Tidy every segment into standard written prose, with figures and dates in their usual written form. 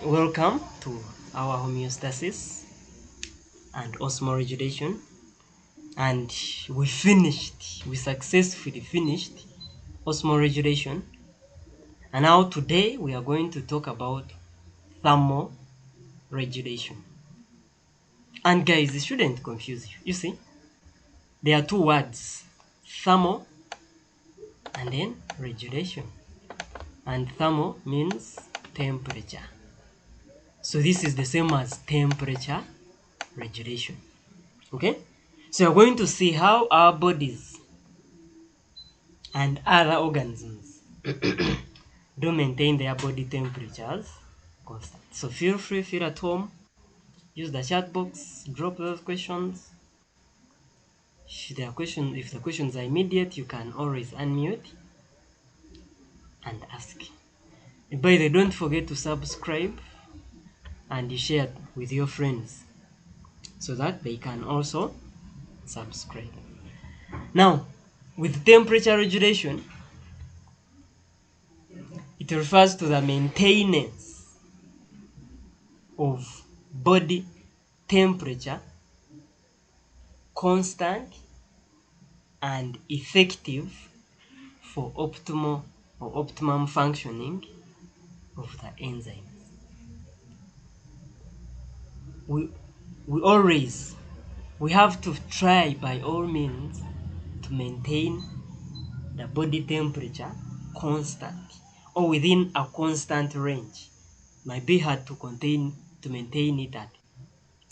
Welcome to our homeostasis and osmoregulation, and we successfully finished osmoregulation, and now today we are going to talk about thermoregulation. And guys, it shouldn't confuse you. You see, there are two words, thermo and then regulation, and thermo means temperature. So this is the same as temperature regulation. Okay, so you're going to see how our bodies and other organisms do maintain their body temperatures constant. So feel free, feel at home, use the chat box, drop those questions. If the questions are immediate, you can always unmute and ask. By the way, don't forget to subscribe and share it with your friends so that they can also subscribe. Now, with temperature regulation, it refers to the maintenance of body temperature constant and effective for optimum functioning of the enzymes. We have to try by all means to maintain the body temperature constant or within a constant range. It might be hard to maintain it at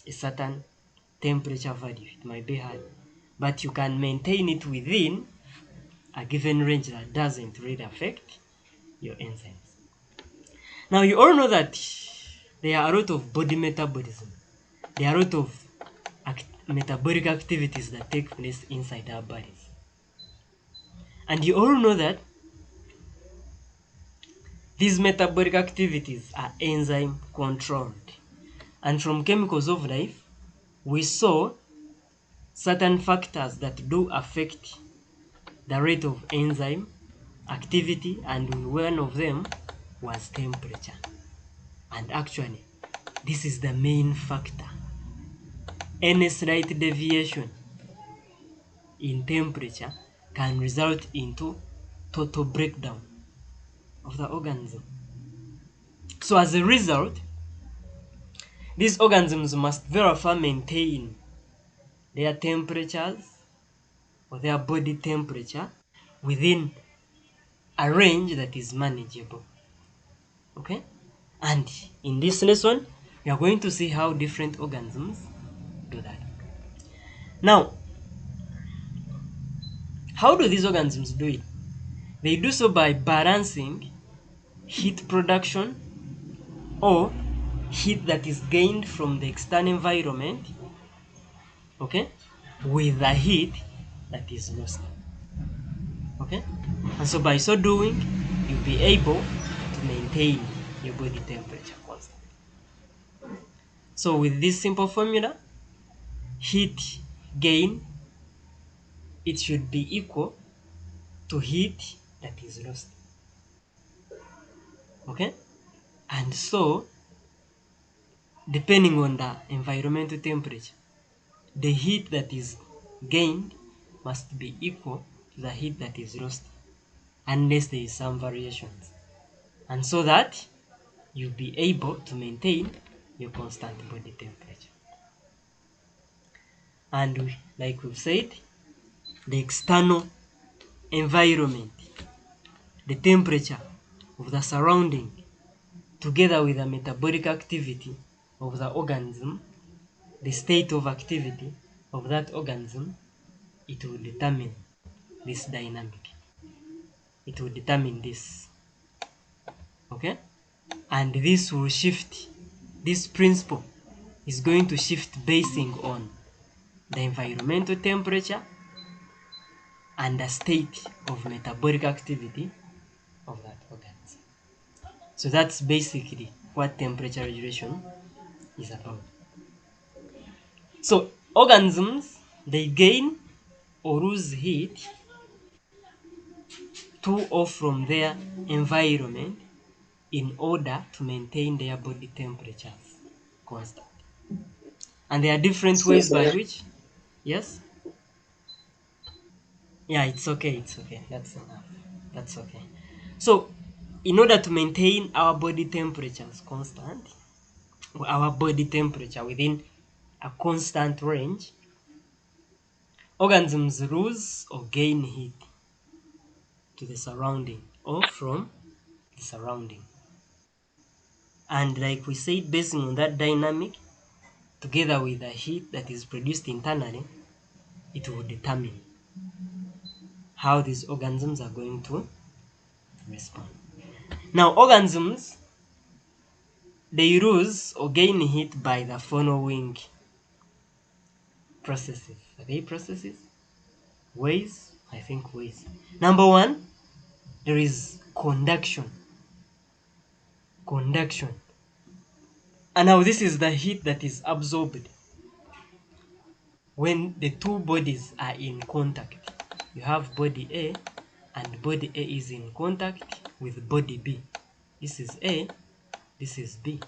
a certain temperature value. It might be hard, but you can maintain it within a given range that doesn't really affect your enzymes. Now you all know that there are a lot of body metabolism. There are a lot of metabolic activities that take place inside our bodies. And you all know that these metabolic activities are enzyme controlled. And from Chemicals of Life, we saw certain factors that do affect the rate of enzyme activity, and one of them was temperature. And actually, this is the main factor. Any slight deviation in temperature can result into total breakdown of the organism. So as a result, these organisms must therefore maintain their temperatures or their body temperature within a range that is manageable. Okay? And in this lesson, we are going to see how different organisms do that. Now, how do these organisms do it? They do so by balancing heat production or heat that is gained from the external environment, okay, with the heat that is lost. Okay? And so by so doing, you'll be able to maintain your body temperature constant. So with this simple formula, heat gain, it should be equal to heat that is lost. Okay? And so, depending on the environmental temperature, the heat that is gained must be equal to the heat that is lost, unless there is some variations. And so that you'll be able to maintain your constant body temperature. And like we've said, the external environment, the temperature of the surrounding, together with the metabolic activity of the organism, the state of activity of that organism, it will determine this dynamic. It will determine this. Okay? And this will shift. This principle is going to shift basing on the environmental temperature and the state of metabolic activity of that organism. So that's basically what temperature regulation is about. So organisms, they gain or lose heat to or from their environment in order to maintain their body temperatures constant. And there are different So, ways by sir, which, yes? Yeah, it's okay, it's okay. That's enough. That's okay. So, in order to maintain our body temperatures constant, or our body temperature within a constant range, organisms lose or gain heat to the surrounding or from the surrounding. And like we said, based on that dynamic, together with the heat that is produced internally, it will determine how these organisms are going to respond. Now, organisms, they lose or gain heat by the following processes. Are they processes? Ways? I think ways. Number one, there is conduction. Conduction. And now this is the heat that is absorbed when the two bodies are in contact. You have body A and body A is in contact with body B. This is A, this is B.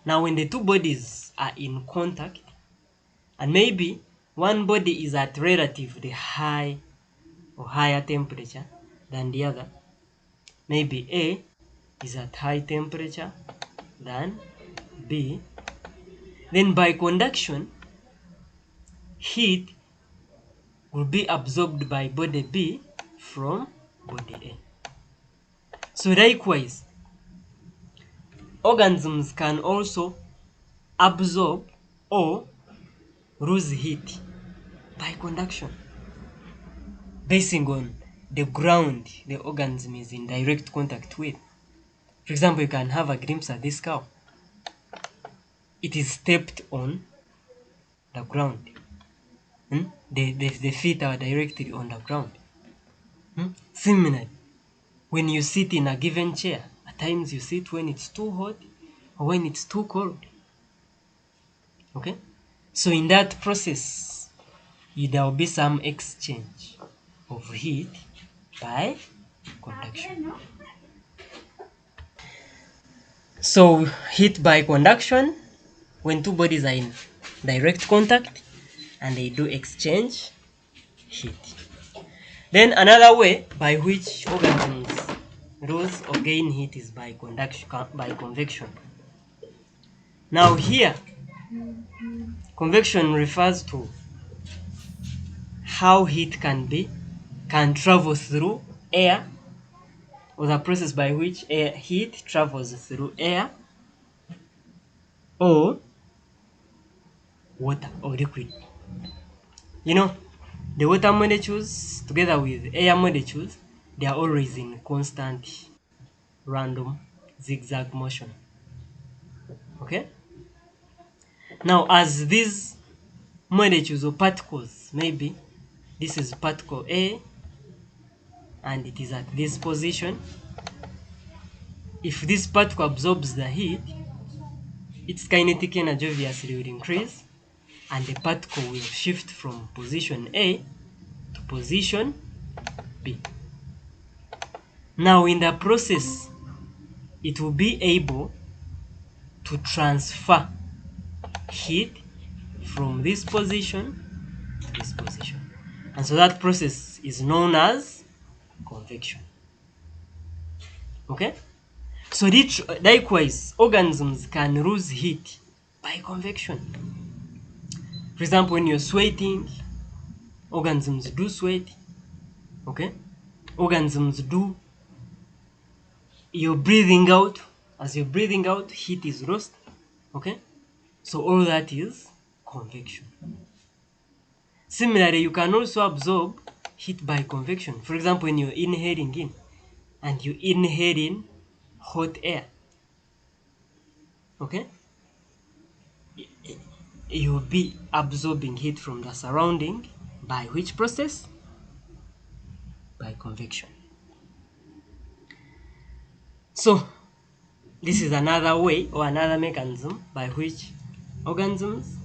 Now when the two bodies are in contact, and maybe one body is at relatively high or higher temperature than the other, maybe A is at high temperature than B, then by conduction, heat will be absorbed by body B from body A. So likewise, organisms can also absorb or lose heat by conduction, basing on the ground the organism is in direct contact with. For example, you can have a glimpse at this cow. It is stepped on the ground. The feet are directly on the ground. Similarly, when you sit in a given chair, at times you sit when it's too hot or when it's too cold. Okay? So in that process, there will be some exchange of heat by conduction. So heat by conduction, when two bodies are in direct contact and they do exchange heat. Then another way by which organisms lose or gain heat is by convection. Now here, convection refers to how heat can travel through air, or the process by which heat travels through air or water or liquid. You know, the water molecules together with air molecules, they are always in constant random zigzag motion. Okay? Now, as these molecules or particles, maybe this is particle A and it is at this position, if this particle absorbs the heat, its kinetic energy obviously will increase and the particle will shift from position A to position B. Now in the process, it will be able to transfer heat from this position to this position. And so that process is known as convection. Okay? So likewise, organisms can lose heat by convection. For example, when you're sweating, organisms do sweat. Okay? Organisms do. You're breathing out. As you're breathing out, heat is lost. Okay? So all that is convection. Similarly, you can also absorb heat by convection. For example, when you're inhaling in and you inhale in hot air, okay, you'll be absorbing heat from the surrounding by which process? By convection. So, this is another way or another mechanism by which organisms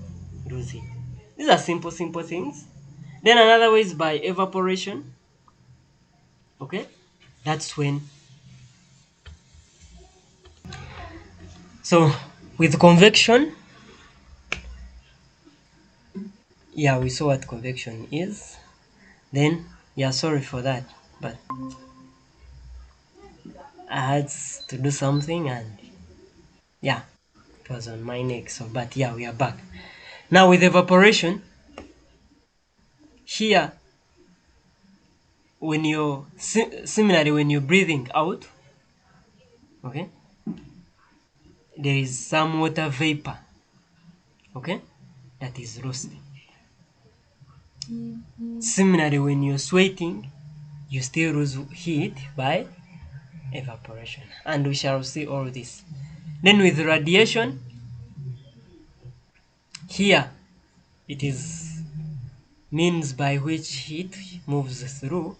lose heat. These are simple things. Then another way is by evaporation. Okay, that's when So with convection, yeah, we saw what convection is. Then, yeah, sorry for that, but I had to do something and yeah, it was on my neck. So, but yeah, we are back. Now with evaporation, here, when you're, similarly, when you're breathing out, okay, there is some water vapor, okay, that is roasting. Similarly, when you're sweating, you still lose heat by evaporation. And we shall see all this. Then with radiation, here it is means by which heat moves through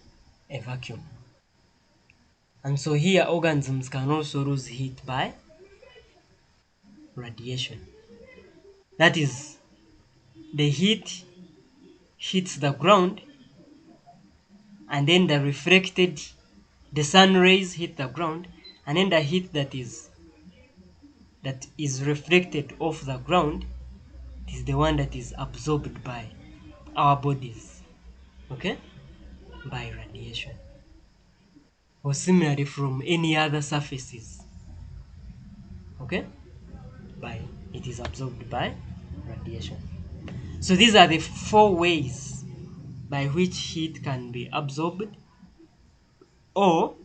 a vacuum. And so here organisms can also lose heat by radiation. That is, the heat hits the ground and then the sun rays hit the ground, and then the heat that is reflected off the ground is the one that is absorbed by our bodies, okay, by radiation, or similarly from any other surfaces, okay, by it is absorbed by radiation. So these are the four ways by which heat can be absorbed or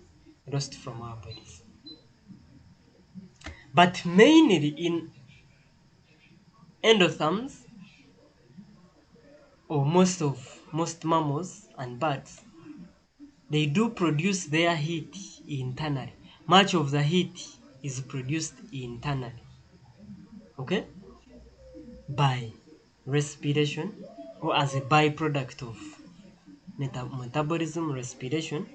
lost from our bodies. But mainly in endotherms, or most mammals and birds, they do produce their heat internally. Much of the heat is produced internally, okay, by respiration or as a byproduct of metabolism, respiration,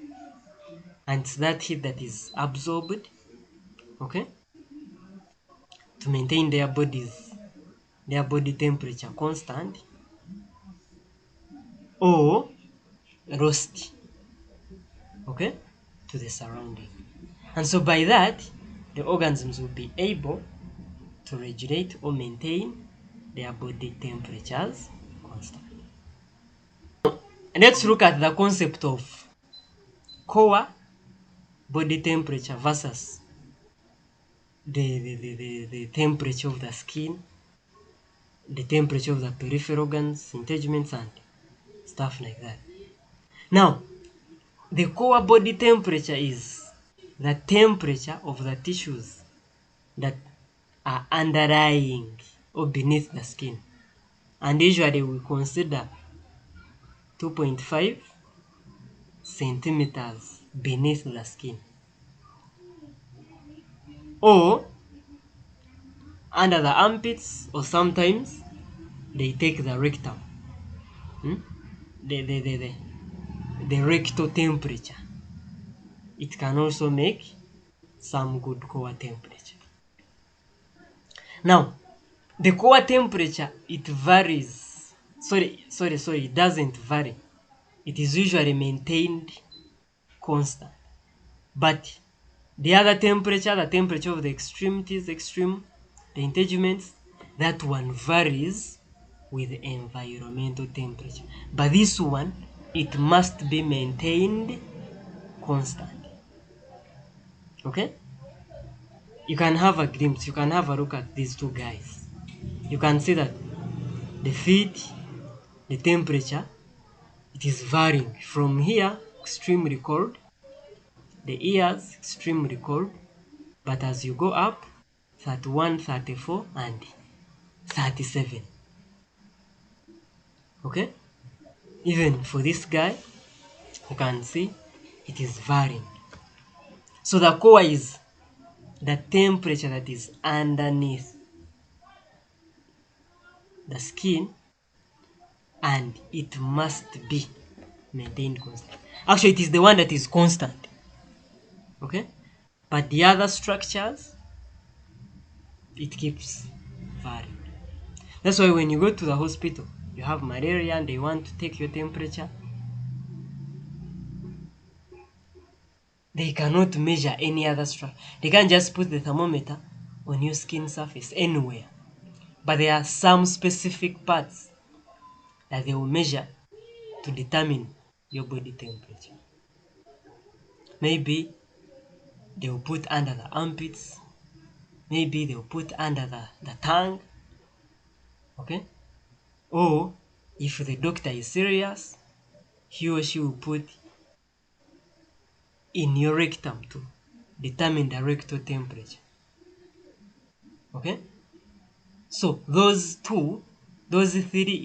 and it's that heat that is absorbed, okay, to maintain their body temperature constant or roast, okay, to the surrounding. And so by that, the organisms will be able to regulate or maintain their body temperatures constant. And let's look at the concept of core body temperature versus the temperature of the skin, the temperature of the peripheral organs, integuments, and stuff like that. Now, the core body temperature is the temperature of the tissues that are underlying or beneath the skin. And usually we consider 2.5 centimeters beneath the skin, or under the armpits, or sometimes they take the rectum, hmm? the rectal temperature. It can also make some good core temperature. Now, the core temperature, it varies. Sorry, it doesn't vary. It is usually maintained constant. But the temperature of the extremities, the integuments, that one varies with the environmental temperature. But this one, it must be maintained constant. Okay? You can have a glimpse, you can have a look at these two guys. You can see that the feet, the temperature, it is varying from here, extremely cold, the ears, extremely cold, but as you go up, 31, 34, and 37. Okay? Even for this guy, you can see it is varying. So the core is the temperature that is underneath the skin, and it must be maintained constant. Actually, it is the one that is constant. Okay? But the other structures, it keeps varying. That's why when you go to the hospital, you have malaria and they want to take your temperature, they cannot measure any other structure. They can't just put the thermometer on your skin surface anywhere. But there are some specific parts that they will measure to determine your body temperature. Maybe they will put under the armpits, maybe they will put under the tongue, okay? Or if the doctor is serious, he or she will put in your rectum to determine the rectal temperature, okay? So those three,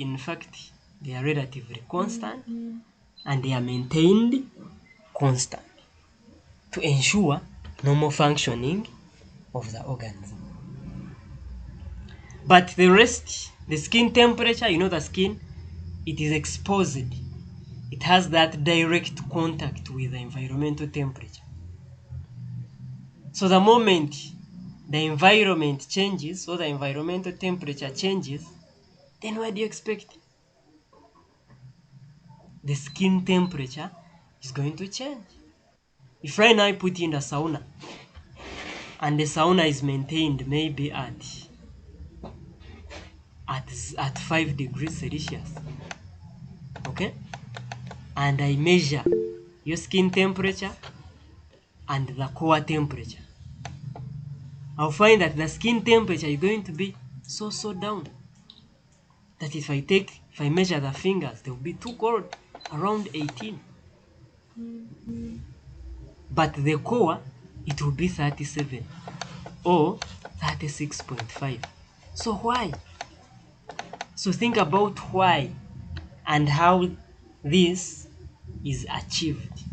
in fact, they are relatively constant and they are maintained constant to ensure normal functioning of the organs. But the rest, the skin temperature, the skin, it is exposed. It has that direct contact with the environmental temperature. So the moment the environment changes, or the environmental temperature changes, then what do you expect? The skin temperature is going to change. If right now I put you in the sauna, and the sauna is maintained maybe at 5 degrees Celsius, okay? And I measure your skin temperature and the core temperature, I'll find that the skin temperature is going to be so down that if I measure the fingers, they will be too cold, around 18. But the core, it will be 37 or 36.5. So why? So think about why and how this is achieved.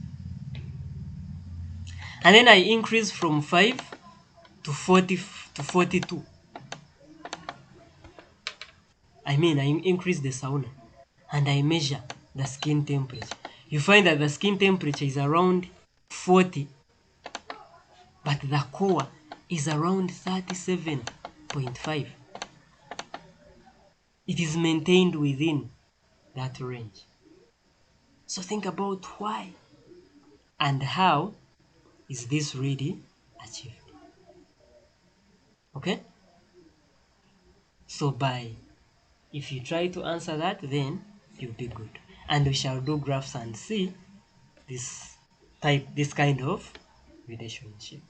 And then I increase from 5 to 40 to 42. I increase the sauna and I measure the skin temperature. You find that the skin temperature is around 40, but the core is around 37.5. It is maintained within that range. So think about why and how is this really achieved. Okay? So if you try to answer that, then you'll be good. And we shall do graphs and see this kind of relationship.